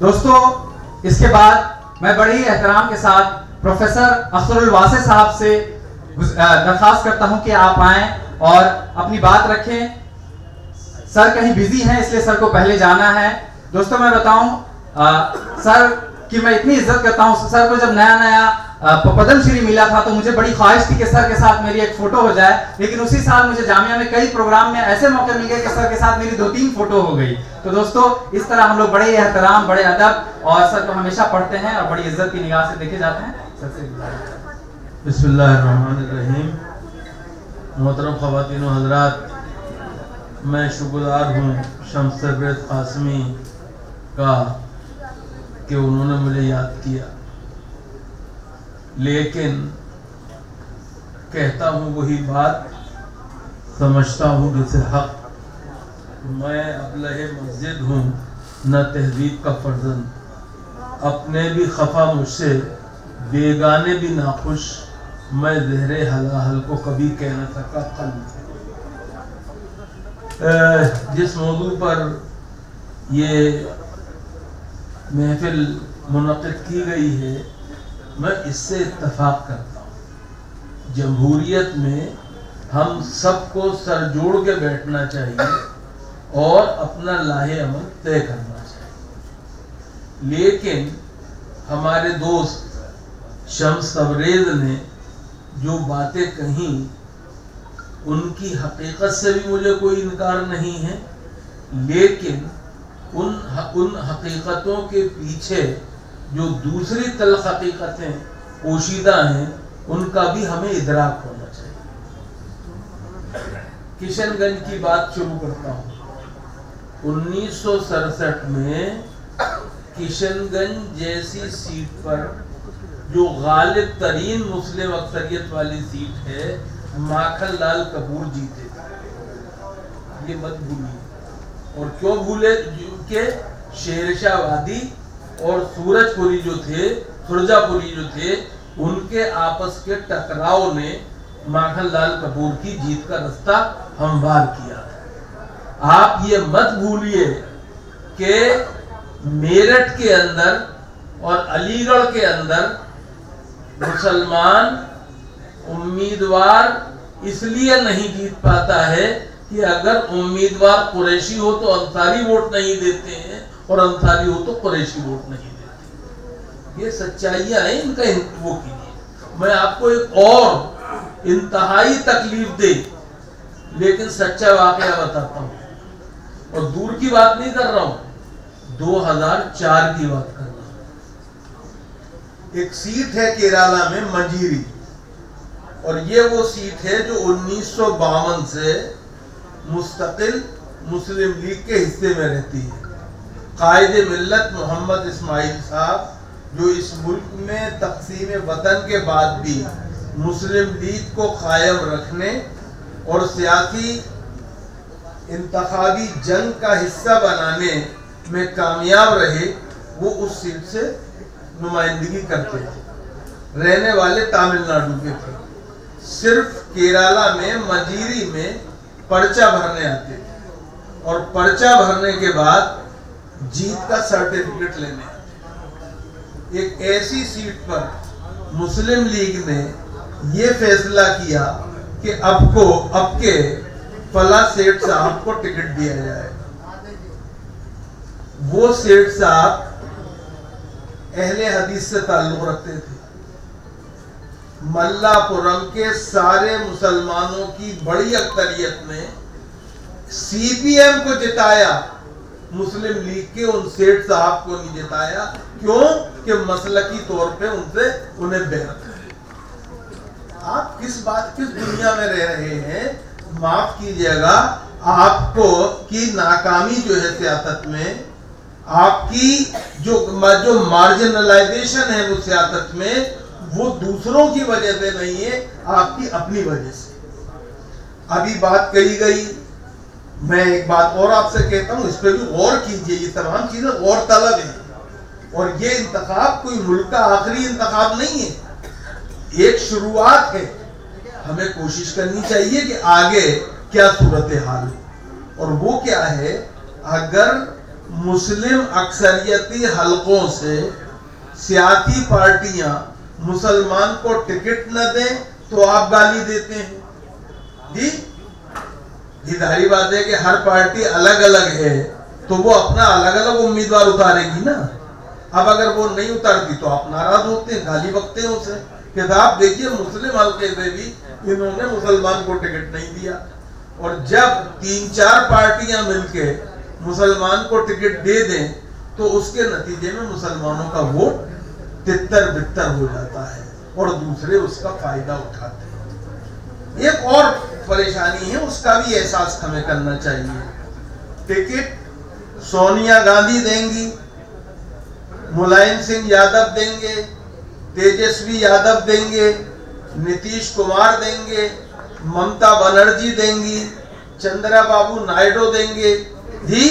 دوستو اس کے بعد میں بڑے ہی احترام کے ساتھ پروفیسر اختر الواسع صاحب سے درخواست کرتا ہوں کہ آپ آئیں اور اپنی بات رکھیں. سر کہیں بیزی ہیں اس لیے سر کو پہلے جانا ہے. دوستو میں بتاؤں سر کہ میں اتنی عزت کرتا ہوں. سر کو جب نیا پدم شری ملا تھا تو مجھے بڑی خواہش تھی کہ سر کے ساتھ میری ایک فوٹو ہو جائے, لیکن اسی سال مجھے جامعہ میں کئی پروگرام میں ایسے موقع مل گئے کہ سر کے ساتھ میری 2-3 فوٹو ہو گئی. تو دوستو اس طرح ہم لوگ بڑے احترام, بڑے ادب اور سر کو ہمیشہ پڑھتے ہیں اور بڑی عزت کی نگاہ سے دیکھے جاتے ہیں. سر سے بسم اللہ الرحمن الرحیم. محترم خواتین و حضرات, میں شکرگزار ہوں شمس تبریز قاسمی کا کہ انہوں نے مجھے یاد کیا, لیکن کہتا ہوں وہی بات, سمجھتا ہوں جسے حق. میں ابلہ مسجد ہوں نہ تہذیب کا فرزند, اپنے بھی خفا مجھ سے بیگانے بھی ناخوش, میں زہر حلاحل کو کبھی کہہ نہ سکا قلب. جس موضوع پر یہ محفل منعقد کی گئی ہے میں اس سے اتفاق کرتا ہوں. جمہوریت میں ہم سب کو سر جوڑ کے بیٹھنا چاہیے اور اپنا لاہ عمل طے کرنا چاہیے, لیکن ہمارے دوست شمس تبریز نے جو باتیں کہیں ان کی حقیقت سے بھی مجھے کوئی انکار نہیں ہے, لیکن ان حقیقتوں کے پیچھے جو دوسری تلخ حقیقتیں پوشیدہ ہیں ان کا بھی ہمیں ادراک ہونا چاہیے. کشن گنج کی بات شروع کرتا ہوں. 1967 میں کشن گنج جیسی سیٹ پر جو غالب ترین مسلم اکثریت والی سیٹ ہے, ماکھن لال کپور جیتے تھے. یہ مت بھولیے. اور کیوں بھولے؟ کہ شیر شاہ وادی اور سورج پوری جو تھے, خرجہ پوری جو تھے, ان کے آپس کے ٹکراؤ نے ماکھن لال کپور کی جیت کا رستہ ہموار کیا. آپ یہ مت بھولیے کہ میرٹھ کے اندر اور علی گڑھ کے اندر مسلمان امیدوار اس لیے نہیں جیت پاتا ہے کہ اگر امیدوار قریشی ہو تو انصاری ووٹ نہیں دیتے ہیں اور انصاری ہو تو قریشی ووٹ نہیں دیتے. یہ سچائیاں ہیں ان کا وہ کیجیے. میں آپ کو ایک اور انتہائی تکلیف دے لیکن سچا واقعہ بتاتا ہوں, اور دور کی بات نہیں کر رہا ہوں, 2004 کی بات کر رہا ہوں. ایک سیٹ ہے کیرالہ میں منجیری, اور یہ وہ سیٹ ہے جو 1952 سے مستقل مسلم لیگ کے حصے میں رہتی ہے. قائد ملت محمد اسماعیل صاحب جو اس ملک میں تقسیم وطن کے بعد بھی مسلم لیگ کو قائم رکھنے اور سیاسی انتخابی جنگ کا حصہ بنانے میں کامیاب رہے, وہ اس سیٹ سے نمائندگی کرتے تھے. رہنے والے تامل ناڈو کے تھے. صرف کیرالہ میں منجیری میں پرچہ بھرنے آتے تھے, اور پرچہ بھرنے کے بعد جیت کا سرٹیفکیٹ لینے آتے. ایک ایسی سیٹ پر مسلم لیگ نے یہ فیصلہ کیا کہ اب کے فلاں سیٹ صاحب کو ٹکٹ دیا جائے. وہ سیٹ صاحب اہل حدیث سے تعلق رکھتے تھے. ملا پورم کے سارے مسلمانوں کی بڑی اکثریت نے سی پی ایم کو جتایا, مسلم لیگ کے ان سیٹ صاحب کو نہیں جتایا. کیوں؟ کہ مسلکی طور پہ انہیں بیعت ہے. آپ کس دنیا میں رہ رہے ہیں؟ معاف کیجئے گا, آپ کو کی ناکامی جو ہے سیاست میں, آپ کی جو مارجنلائزیشن ہے وہ سیاست میں, وہ دوسروں کی وجہ سے نہیں ہے, آپ کی اپنی وجہ سے. ابھی بات کہی گئی, میں ایک بات اور آپ سے کہتا ہوں, اس پہ بھی غور کیجئے. یہ تمام چیزیں غور طلب ہیں, اور یہ انتخاب کوئی ملک کا آخری انتخاب نہیں ہے, ایک شروعات ہے. ہمیں کوشش کرنی چاہیے کہ آگے کیا صورتحال ہے, اور وہ کیا ہے. اگر مسلم اکثریتی حلقوں سے سیاسی پارٹیاں مسلمان کو ٹکٹ نہ دیں تو آپ گالی دیتے ہیں. جی یہ ظاہری بات ہے کہ ہر پارٹی الگ الگ ہے تو وہ اپنا الگ الگ امیدوار اتارے گی نا. اب اگر وہ نہیں اتارتی تو آپ ناراض ہوتے ہیں, گالی بکتے ہیں اسے کہ صاحب دیکھیے مسلم حلقے سے بھی انہوں نے مسلمان کو ٹکٹ نہیں دیا. اور جب 3-4 پارٹیاں مل کے مسلمان کو ٹکٹ دے دیں تو اس کے نتیجے میں مسلمانوں کا ووٹ تتر بتر ہو جاتا ہے اور دوسرے اس کا فائدہ اٹھاتے ہیں. ایک اور پریشانی ہے, اس کا بھی احساس ہمیں کرنا چاہیے. ٹکٹ سونیا گاندھی دیں گی, ملائم سنگھ یادو دیں گے, تیجسوی یادو دیں گے, نتیش کمار دیں گے, ممتا بنرجی دیں گی, چندرا بابو نائیڈو دیں گے. جی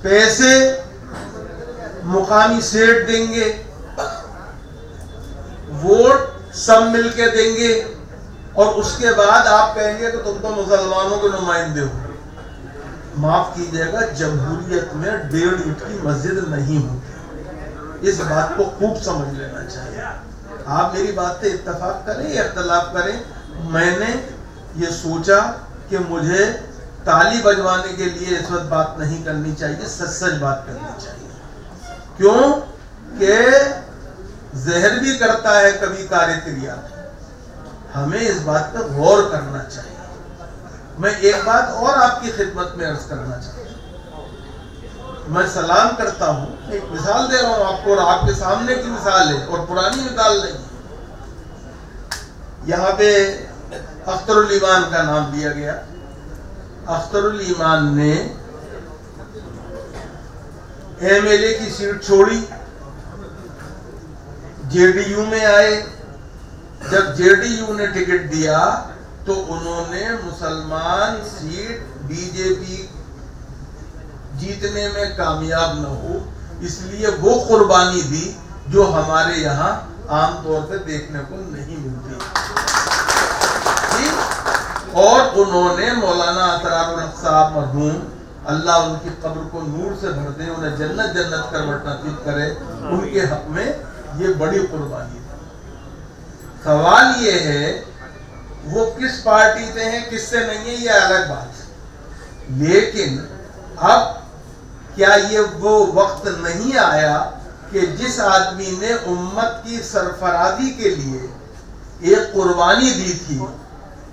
پیسے مقامی سیٹ دیں گے, ووٹ سب مل کے دیں گے, اور اس کے بعد آپ کہیں گے کہ تم تو مسلمانوں کے نمائندے ہو. معاف کیجئے گا, جمہوریت میں 1.5 اینٹ کی مسجد نہیں ہوتی. اس بات کو خوب سمجھ لینا چاہیے. آپ میری بات سے اتفاق کریں یا اختلاف کریں, میں نے یہ سوچا کہ مجھے تالی بجوانے کے لیے اس وقت بات نہیں کرنی چاہیے, سچ بات کرنی چاہیے. کیوں کہ زہر بھی کرتا ہے کبھی کارے تریا. ہمیں اس بات پر غور کرنا چاہیے. میں ایک بات اور آپ کی خدمت میں عرض کرنا چاہتا ہوں. میں سلام کرتا ہوں, ایک مثال دے رہا ہوں آپ کو, اور آپ کے سامنے کی مثال ہے اور پرانی مثال نہیں. یہاں پہ اختر الایمان کا نام لیا گیا. اختر الایمان نے ایم ایل اے کی سیٹ چھوڑی, جے ڈی یو میں آئے. جب جے ڈی یو نے ٹکٹ دیا تو انہوں نے مسلمان سیٹ بی جے پی جیتنے میں کامیاب نہ ہو اس لیے وہ قربانی دی جو ہمارے یہاں عام طور پہ دیکھنے کو نہیں ملتی. اور انہوں نے مولانا اسرار الحق صاحب مرحوم, اللہ ان کی قبر کو نور سے بھر دے, انہیں جنت جنت کروٹ نصیب کرے, ان کے حق میں یہ بڑی قربانی ہے. سوال یہ ہے وہ کس پارٹی سے ہیں کس سے نہیں ہے یہ الگ بات ہے, لیکن اب کیا یہ وہ وقت نہیں آیا کہ جس آدمی نے امت کی سرفرازی کے لیے ایک قربانی دی تھی,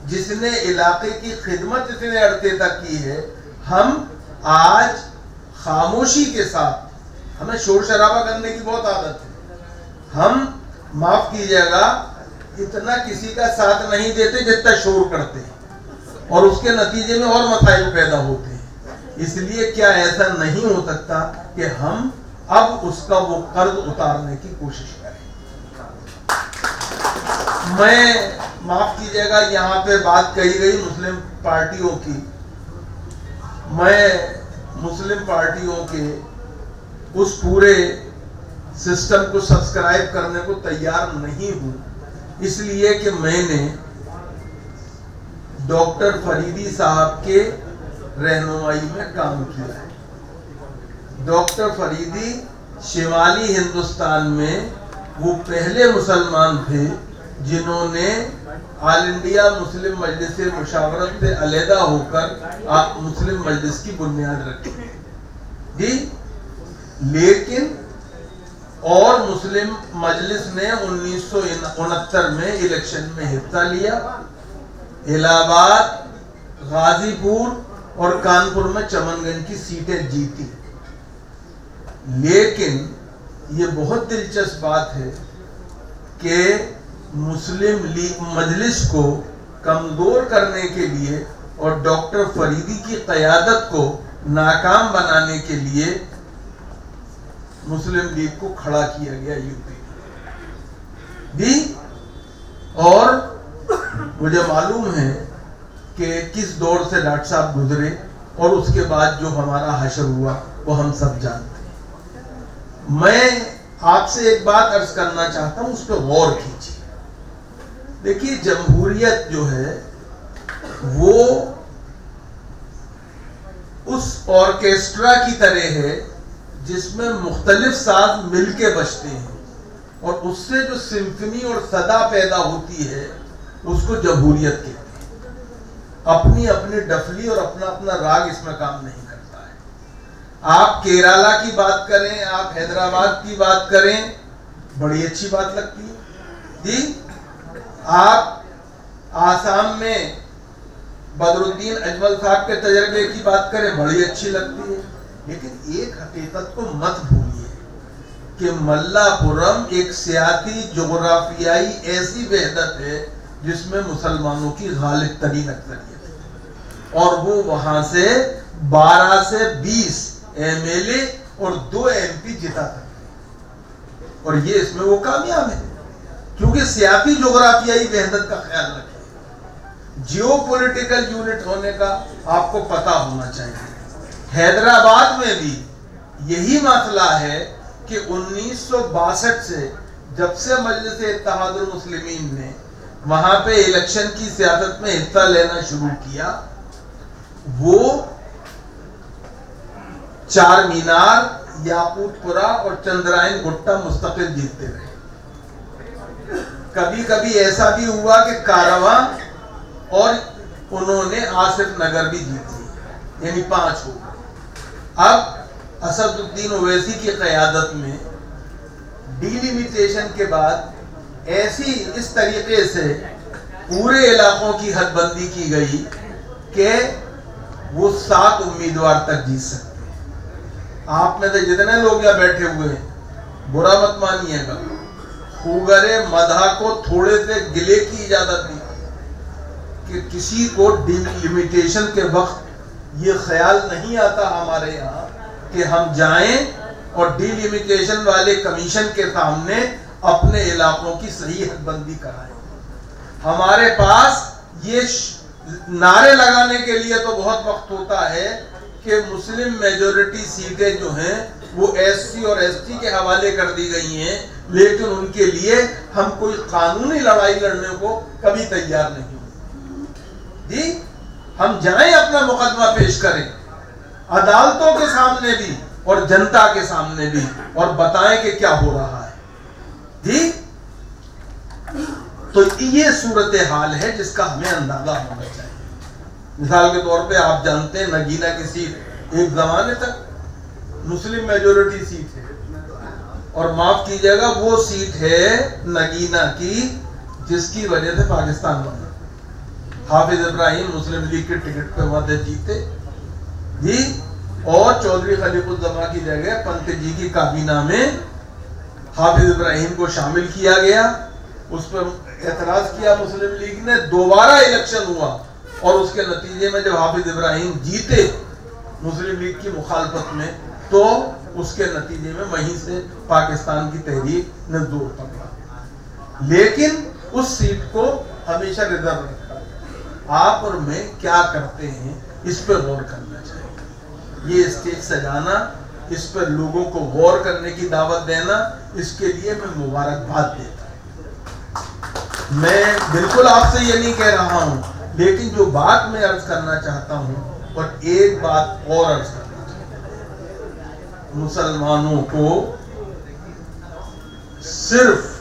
جس نے علاقے کی خدمت اتنے عرصے تک کی ہے, ہم آج خاموشی کے ساتھ, ہمیں شور شرابہ کرنے کی بہت عادت ہے, ہم معاف کیجئے گا اتنا کسی کا ساتھ نہیں دیتے جتنا شور کرتے ہیں, اور اس کے نتیجے میں اور مسائل پیدا ہوتے ہیں. اس لیے کیا ایسا نہیں ہو سکتا کہ ہم اب اس کا وہ قرض اتارنے کی کوشش کریں. میں معاف کیجئے گا یہاں پہ بات کہی گئی مسلم پارٹیوں کی, میں مسلم پارٹیوں کے اس پورے سسٹم کو سبسکرائب کرنے کو تیار نہیں ہوں, اس لیے کہ میں نے ڈاکٹر فریدی صاحب کے رہنمائی میں کام کیا ہے. ڈاکٹر فریدی شمالی ہندوستان میں وہ پہلے مسلمان تھے جنہوں نے آل انڈیا مسلم مجلس مشاورت سے علیحدہ ہو کر مسلم مجلس کی بنیاد رکھی جی. لیکن اور مسلم مجلس نے 1969 میں الیکشن میں حصہ لیا, الہ آباد, غازی پور اور کانپور میں چمن گنج کی سیٹیں جیتی. لیکن یہ بہت دلچسپ بات ہے کہ مسلم لیگ مجلس کو کمزور کرنے کے لیے اور ڈاکٹر فریدی کی قیادت کو ناکام بنانے کے لیے مسلم لیگ کو کھڑا کیا گیا یو پی بھی. اور مجھے معلوم ہے کہ کس دور سے ڈاکٹر صاحب گزرے اور اس کے بعد جو ہمارا حشر ہوا وہ ہم سب جانتے ہیں. میں آپ سے ایک بات عرض کرنا چاہتا ہوں, اس پہ غور کیجیے. دیکھیے جمہوریت جو ہے وہ اس آرکیسٹرا کی طرح ہے جس میں مختلف ساز مل کے بجتے ہیں اور اس سے جو سمفنی اور صدا پیدا ہوتی ہے اس کو جمہوریت کہتے ہیں. اپنی اپنی ڈفلی اور اپنا اپنا راگ اس میں کام نہیں کرتا ہے. آپ کیرالا کی بات کریں, آپ حیدرآباد کی بات کریں, بڑی اچھی بات لگتی ہے جی. آپ آسام میں بدر الدین اجمل صاحب کے تجربے کی بات کریں, بڑی اچھی لگتی ہے. لیکن ایک حقیقت کو مت بھولیے کہ ملا پورم ایک سیاسی جغرافیائی ایسی وحدت ہے جس میں مسلمانوں کی غالب ترین اکثریت ہے اور وہ وہاں سے 12 سے 20 MLA اور 2 MP جتا تھا اور یہ اس میں وہ کامیاب ہے کیونکہ سیاسی جغرافیائی وحدت کا خیال رکھیں. جیو پولیٹیکل یونٹ ہونے کا آپ کو پتا ہونا چاہیے. حیدرآباد میں بھی یہی مسئلہ ہے کہ 1962 سے جب سے مجلس اتحاد المسلمین نے وہاں پہ الیکشن کی سیاست میں حصہ لینا شروع کیا, وہ چار مینار, یاقوت پورا اور چندرائن گٹا مستقل جیتتے رہے. کبھی کبھی ایسا بھی ہوا کہ کارواں اور انہوں نے آصف نگر بھی جیتی, یعنی 5 ہو. اب اسد الدین اویسی کی قیادت میں ڈیلیمیٹیشن کے بعد ایسی اس طریقے سے پورے علاقوں کی حد بندی کی گئی کہ وہ 7 امیدوار تک جیت سکتے ہیں. آپ میں سے جتنے لوگ یہاں بیٹھے ہوئے ہیں برا مت مانیے گا, خوگر مدح کو تھوڑے سے گلے کی اجازت نہیں کہ کسی کو ڈیلیمیٹیشن کے وقت یہ خیال نہیں آتا ہمارے یہاں کہ ہم جائیں اور ڈیلیمیٹیشن والے کمیشن کے سامنے اپنے علاقوں کی صحیح حد بندی کرائیں. ہمارے پاس یہ نعرے لگانے کے لیے تو بہت وقت ہوتا ہے کہ مسلم میجورٹی سیٹیں جو ہیں وہ SC اور ST کے حوالے کر دی گئی ہیں, لیکن ان کے لیے ہم کوئی قانونی لڑائی لڑنے کو کبھی تیار نہیں ہوتے جی. ہم جائیں اپنا مقدمہ پیش کریں عدالتوں کے سامنے بھی اور جنتا کے سامنے بھی اور بتائیں کہ کیا ہو رہا ہے جی. تو یہ صورتحال ہے جس کا ہمیں اندازہ ہونا چاہیے. مثال کے طور پہ آپ جانتے ہیں نگینہ کی سیٹ ایک زمانے تک مسلم میجورٹی سیٹ ہے اور معاف کیجئے گا وہ سیٹ ہے نگینہ کی جس کی وجہ سے پاکستان بنا. حافظ ابراہیم مسلم لیگ کے ٹکٹ پہ وعدے جیتے جی اور چودھری خلیف الزماں کی جگہ پنت جی کی کابینہ میں حافظ ابراہیم کو شامل کیا گیا. اس پر اعتراض کیا مسلم لیگ نے, دوبارہ الیکشن ہوا اور اس کے نتیجے میں جب حافظ ابراہیم جیتے مسلم لیگ کی مخالفت میں تو اس کے نتیجے میں وہیں سے پاکستان کی تحریک نے زور پکڑا. لیکن اس سیٹ کو ہمیشہ ریزرو رکھا. آپ اور میں کیا کرتے ہیں اس پر غور کرنا چاہیے. یہ اسٹیج سجانا, اس پر لوگوں کو غور کرنے کی دعوت دینا, اس کے لیے میں مبارکباد دیتا ہوں. میں بالکل آپ سے یہ نہیں کہہ رہا ہوں, لیکن جو بات میں عرض کرنا چاہتا ہوں اور ایک بات اور عرض کرنا چاہتا ہوں, مسلمانوں کو صرف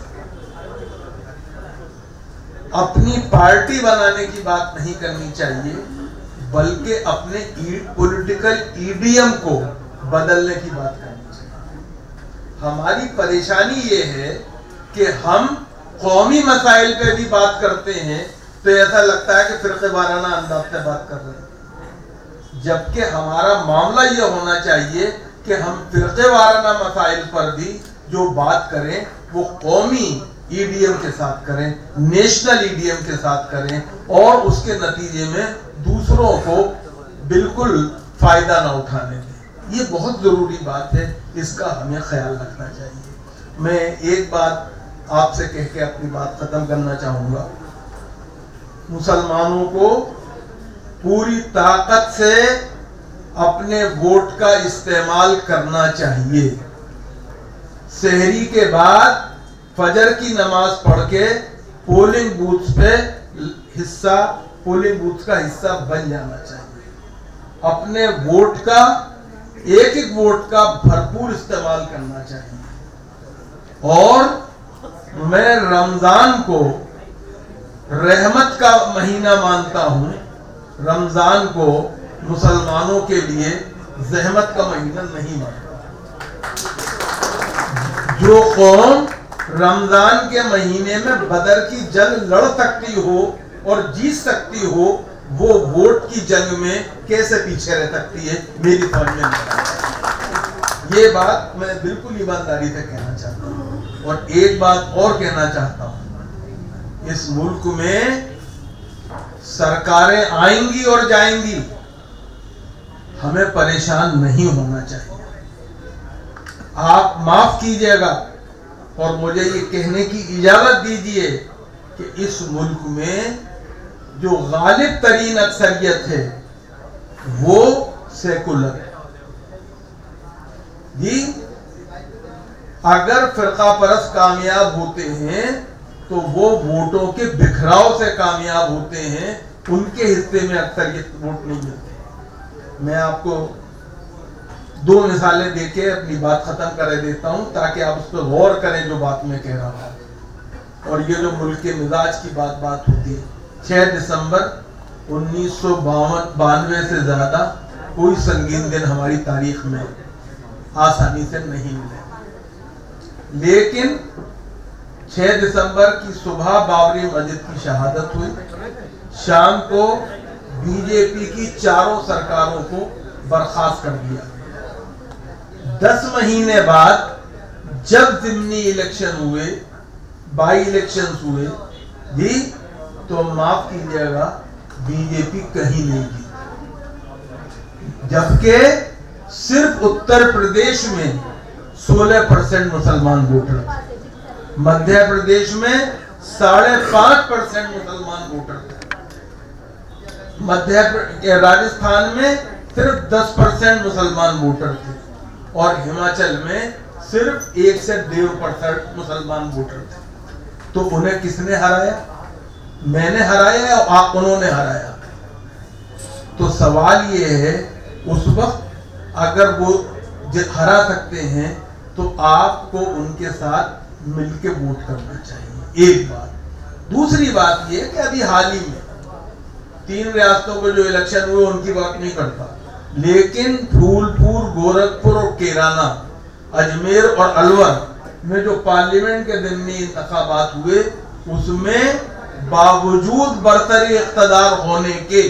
اپنی پارٹی بنانے کی بات نہیں کرنی چاہیے بلکہ اپنے پولیٹیکل ایڈیم کو بدلنے کی بات کرنی چاہیے. ہماری پریشانی یہ ہے کہ ہم قومی مسائل پہ بھی بات کرتے ہیں تو ایسا لگتا ہے کہ فرقے وارانہ انداز سے بات کر رہے ہیں, جبکہ ہمارا معاملہ یہ ہونا چاہیے کہ ہم فرقے وارانہ مسائل پر بھی جو بات کریں وہ قومی ایڈیم کے ساتھ کریں, نیشنل ایڈیم کے ساتھ کریں اور اس کے نتیجے میں دوسروں کو بالکل فائدہ نہ اٹھانے دیں. یہ بہت ضروری بات ہے, اس کا ہمیں خیال رکھنا چاہیے. میں ایک بات آپ سے کہہ کے اپنی بات ختم کرنا چاہوں گا. مسلمانوں کو پوری طاقت سے اپنے ووٹ کا استعمال کرنا چاہیے. سحری کے بعد فجر کی نماز پڑھ کے پولنگ بوتھ پہ پولنگ بوتھ کا حصہ بن جانا چاہیے. اپنے ووٹ کا ایک ایک ووٹ کا بھرپور استعمال کرنا چاہیے. اور میں رمضان کو رحمت کا مہینہ مانتا ہوں، رمضان کو مسلمانوں کے لیے زحمت کا مہینہ نہیں مانتا. جو قوم رمضان کے مہینے میں بدر کی جنگ لڑ سکتی ہو اور جیت سکتی ہو، وہ ووٹ کی جنگ میں کیسے پیچھے رہ سکتی ہے؟ میری سمجھ میں نہیں. یہ بات میں بالکل ایمانداری سے کہنا چاہتا ہوں. اور ایک بات اور کہنا چاہتا ہوں، اس ملک میں سرکاریں آئیں گی اور جائیں گی، ہمیں پریشان نہیں ہونا چاہیے. آپ معاف کیجئے گا اور مجھے یہ کہنے کی اجازت دیجئے کہ اس ملک میں جو غالب ترین اکثریت ہے وہ سیکولر ہے. جی اگر فرقہ پرست کامیاب ہوتے ہیں تو وہ ووٹوں کے بکھراؤ سے کامیاب ہوتے ہیں، ان کے حصے میں اکثریت ووٹ نہیں ملتے. میں آپ کو 2 مثالیں دے کے اپنی بات ختم کر دیتا ہوں تاکہ آپ اس پہ غور کریں جو بات میں کہہ رہا ہوں. اور یہ جو ملک کے مزاج کی بات ہوتی ہے، 6 دسمبر 1992 سے زیادہ کوئی سنگین دن ہماری تاریخ میں آسانی سے نہیں ملے. لیکن 6 دسمبر کی صبح بابری مسجد کی شہادت ہوئی، شام کو بی جے پی کی 4 سرکاروں کو برخاست کر دیا. 10 مہینے بعد جب ضمنی الیکشن ہوئے، بائی الیکشنز ہوئے جی، تو معاف کیجئے گا بی جے پی کہیں نہیں جیتی. جبکہ صرف اتر پردیش میں 16% مسلمان ووٹر تھے، مدھیہ پردیش میں 5.5% مسلمان ووٹر تھے، راجستھان میں صرف 10% مسلمان ووٹر تھے، اور ہماچل میں صرف 1 سے 1.5% مسلمان ووٹر تھے. تو انہیں کس نے ہرایا؟ میں نے ہرایا یا آپ انہوں نے ہرایا؟ تو سوال یہ ہے، اس وقت اگر وہ ہرا سکتے ہیں تو آپ کو ان کے ساتھ مل کے ووٹ کرنا چاہیے. ایک بات. دوسری بات یہ کہ ابھی حال ہی میں 3 ریاستوں کو جو الیکشن ہوئے ان کی بات نہیں کرتا، لیکن پھولپور، گورکھپور اور کیرانہ، اجمیر اور الور میں جو پارلیمنٹ کے ضمنی انتخابات ہوئے، اس میں باوجود برسر اقتدار ہونے کے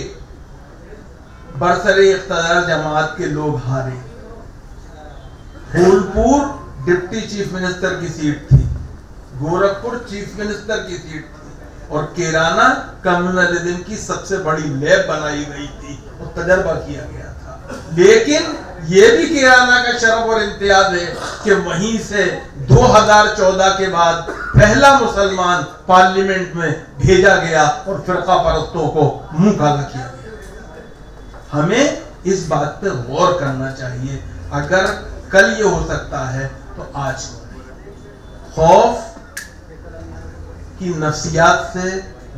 برسر اقتدار جماعت کے لوگ ہارے. پھولپور ڈپٹی چیف منسٹر کی سیٹ تھی، گورکھپور چیف منسٹر کی سیٹ تھی، اور کیرانہ کمیونلزم کی سب سے بڑی لیب بنائی گئی تھی اور تجربہ کیا گیا تھا. لیکن یہ بھی کیرانہ کا شرف اور امتیاز ہے کہ وہیں سے 2014 کے بعد پہلا مسلمان پارلیمنٹ میں بھیجا گیا اور فرقہ پرستوں کو منہ کالا کیا گیا. ہمیں اس بات پہ غور کرنا چاہیے. اگر کل یہ ہو سکتا ہے تو آج خوف کی نفسیات سے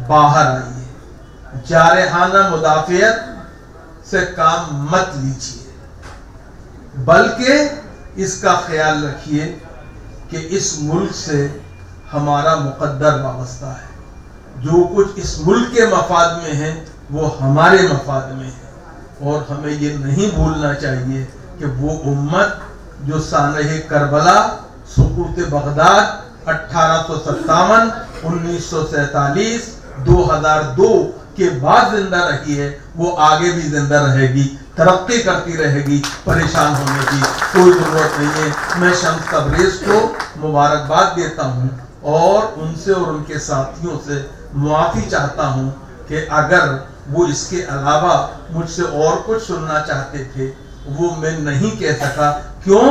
باہر آئیے، جارحانہ مدافعت سے کام مت لیجیے، بلکہ اس کا خیال رکھیے کہ اس ملک سے ہمارا مقدر وابستہ ہے. جو کچھ اس ملک کے مفاد میں ہے وہ ہمارے مفاد میں ہے، اور ہمیں یہ نہیں بھولنا چاہیے کہ وہ امت جو سانحہ کربلا، سقوط بغداد 1857، 1947، 2002 کے بعد زندہ رہی ہے، وہ آگے بھی زندہ رہے گی، ترقی کرتی رہے گی. پریشان ہونے کی کوئی ضرورت نہیں ہے. میں شمس تبریز کو مبارکباد دیتا ہوں اور ان سے اور ان کے ساتھیوں سے معافی چاہتا ہوں کہ اگر وہ اس کے علاوہ مجھ سے اور کچھ سننا چاہتے تھے وہ میں نہیں کہہ سکا. کیوں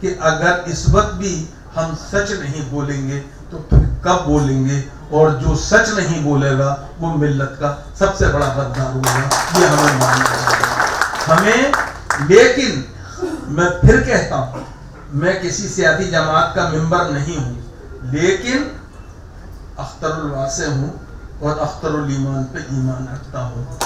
کہ اگر اس وقت بھی ہم سچ نہیں بولیں گے تو پھر کب بولیں گے؟ اور جو سچ نہیں بولے گا وہ ملت کا سب سے بڑا غدار ہوگا. یہ ہمیں ماننا چاہیے ہمیں. لیکن میں پھر کہتا ہوں، میں کسی سیاسی جماعت کا ممبر نہیں ہوں، لیکن اختر الواسع ہوں اور اختر الایمان پہ ایمان رکھتا ہوں.